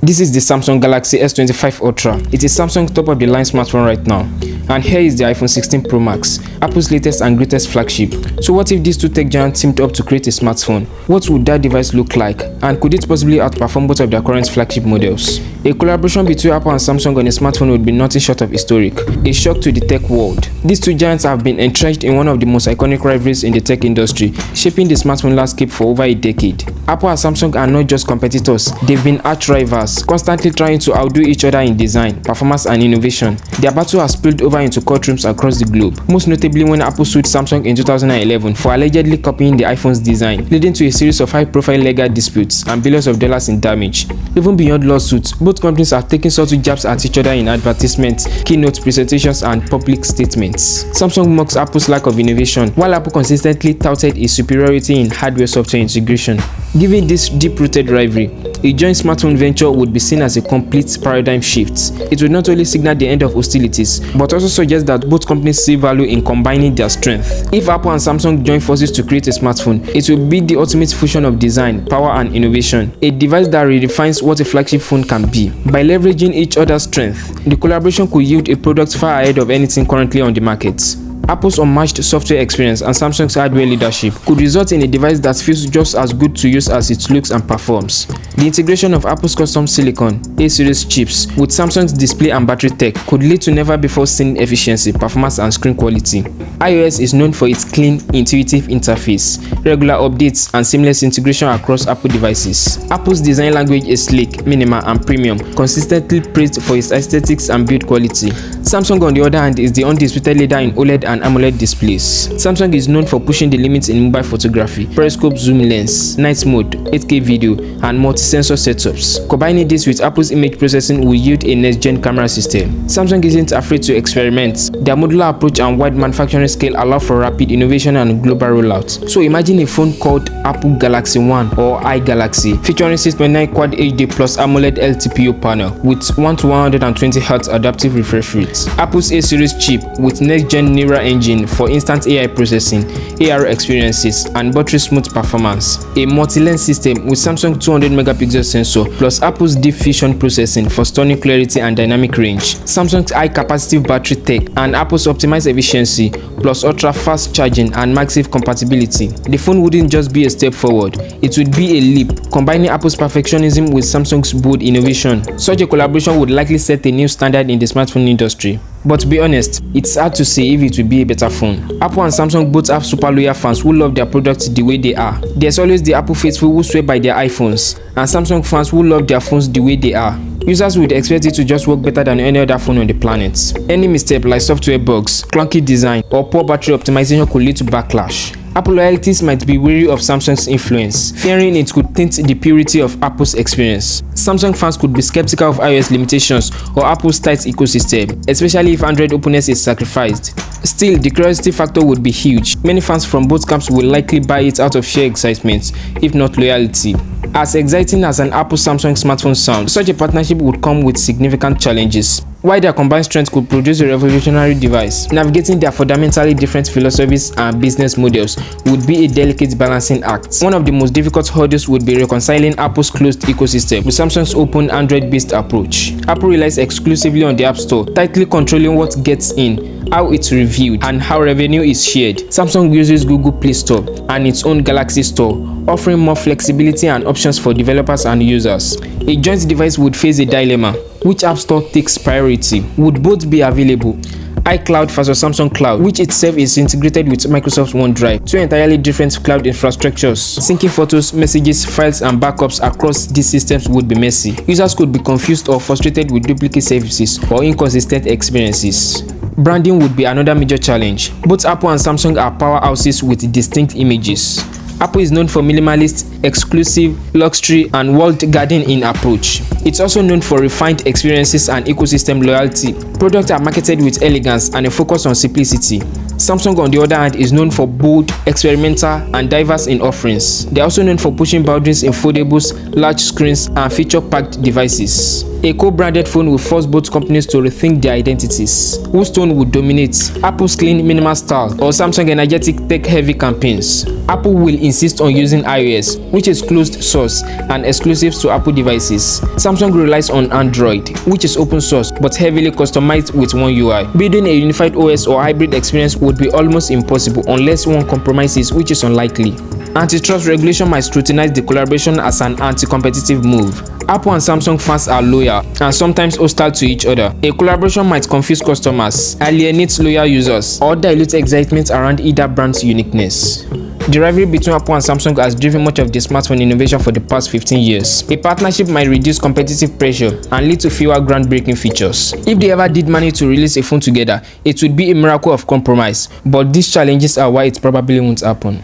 This is the Samsung Galaxy S25 Ultra. It is Samsung's top of the line smartphone right now. And here is the iPhone 16 Pro Max, Apple's latest and greatest flagship. So what if these two tech giants teamed up to create a smartphone? What would that device look like? And could it possibly outperform both of their current flagship models? A collaboration between Apple and Samsung on a smartphone would be nothing short of historic, a shock to the tech world. These two giants have been entrenched in one of the most iconic rivalries in the tech industry, shaping the smartphone landscape for over a decade. Apple and Samsung are not just competitors, they've been arch rivals, constantly trying to outdo each other in design, performance and innovation. Their battle has spilled over into courtrooms across the globe, most notably when Apple sued Samsung in 2011 for allegedly copying the iPhone's design, leading to a series of high-profile legal disputes and billions of dollars in damage. Even beyond lawsuits, both companies have taken subtle jabs at each other in advertisements, keynote presentations and public statements. Samsung mocks Apple's lack of innovation, while Apple consistently touted its superiority in hardware-software integration. Given this deep-rooted rivalry, a joint smartphone venture would be seen as a complete paradigm shift. It would not only signal the end of hostilities, but also suggest that both companies see value in combining their strength. If Apple and Samsung join forces to create a smartphone, it will be the ultimate fusion of design, power and innovation, a device that redefines what a flagship phone can be. By leveraging each other's strength, the collaboration could yield a product far ahead of anything currently on the market. Apple's unmatched software experience and Samsung's hardware leadership could result in a device that feels just as good to use as it looks and performs. The integration of Apple's custom silicon A-series chips with Samsung's display and battery tech could lead to never-before-seen efficiency, performance and screen quality. iOS is known for its clean, intuitive interface, regular updates and seamless integration across Apple devices. Apple's design language is sleek, minimal and premium, consistently praised for its aesthetics and build quality. Samsung, on the other hand, is the undisputed leader in OLED and AMOLED displays. Samsung is known for pushing the limits in mobile photography, periscope zoom lens, night mode, 8K video, and multi-sensor setups. Combining this with Apple's image processing will yield a next-gen camera system. Samsung isn't afraid to experiment. Their modular approach and wide manufacturing scale allow for rapid innovation and global rollout. So imagine a phone called Apple Galaxy One or iGalaxy, featuring 6.9 Quad HD plus AMOLED LTPO panel with 1 to 120Hz adaptive refresh rate. Apple's A-series chip with next-gen Neural engine for instant AI processing, AR experiences, and battery-smooth performance. A multi-lens system with Samsung 200-megapixel sensor plus Apple's Deep Fusion processing for stunning clarity and dynamic range. Samsung's high-capacitive battery tech and Apple's optimized efficiency plus ultra-fast charging and MagSafe compatibility. The phone wouldn't just be a step forward, it would be a leap, combining Apple's perfectionism with Samsung's bold innovation. Such a collaboration would likely set a new standard in the smartphone industry. But to be honest, it's hard to say if it will be a better phone. Apple and Samsung both have super loyal fans who love their products the way they are. There's always the Apple faithful who swear by their iPhones, and Samsung fans who love their phones the way they are. Users would expect it to just work better than any other phone on the planet. Any mistake like software bugs, clunky design, or poor battery optimization could lead to backlash. Apple loyalties might be wary of Samsung's influence, fearing it could taint the purity of Apple's experience. Samsung fans could be skeptical of iOS limitations or Apple's tight ecosystem, especially if Android openness is sacrificed. Still, the curiosity factor would be huge. Many fans from both camps will likely buy it out of sheer excitement, if not loyalty. As exciting as an Apple-Samsung smartphone sounds, such a partnership would come with significant challenges. While their combined strengths could produce a revolutionary device, navigating their fundamentally different philosophies and business models would be a delicate balancing act. One of the most difficult hurdles would be reconciling Apple's closed ecosystem with Samsung's open Android-based approach. Apple relies exclusively on the App Store, tightly controlling what gets in, how it's reviewed, and how revenue is shared. Samsung uses Google Play Store and its own Galaxy Store, offering more flexibility and options for developers and users. A joint device would face a dilemma. Which App Store takes priority? Would both be available? iCloud versus Samsung Cloud, which itself is integrated with Microsoft OneDrive, two entirely different cloud infrastructures. Syncing photos, messages, files, and backups across these systems would be messy. Users could be confused or frustrated with duplicate services or inconsistent experiences. Branding would be another major challenge. Both Apple and Samsung are powerhouses with distinct images. Apple is known for minimalist, exclusive, luxury, and walled garden-in approach. It's also known for refined experiences and ecosystem loyalty. Products are marketed with elegance and a focus on simplicity. Samsung, on the other hand, is known for bold, experimental, and diverse in offerings. They are also known for pushing boundaries in foldables, large screens, and feature-packed devices. A co-branded phone will force both companies to rethink their identities. Whose tone would dominate? Apple's clean, minimal style, or Samsung energetic, tech-heavy campaigns? Apple will insist on using iOS, which is closed source and exclusive to Apple devices. Samsung relies on Android, which is open source but heavily customized with one UI. Building a unified OS or hybrid experience would be almost impossible unless one compromises, which is unlikely. Antitrust regulation might scrutinize the collaboration as an anti-competitive move. Apple and Samsung fans are loyal and sometimes hostile to each other. A collaboration might confuse customers, alienate loyal users, or dilute excitement around either brand's uniqueness. The rivalry between Apple and Samsung has driven much of the smartphone innovation for the past 15 years. A partnership might reduce competitive pressure and lead to fewer groundbreaking features. If they ever did manage to release a phone together, it would be a miracle of compromise, but these challenges are why it probably won't happen.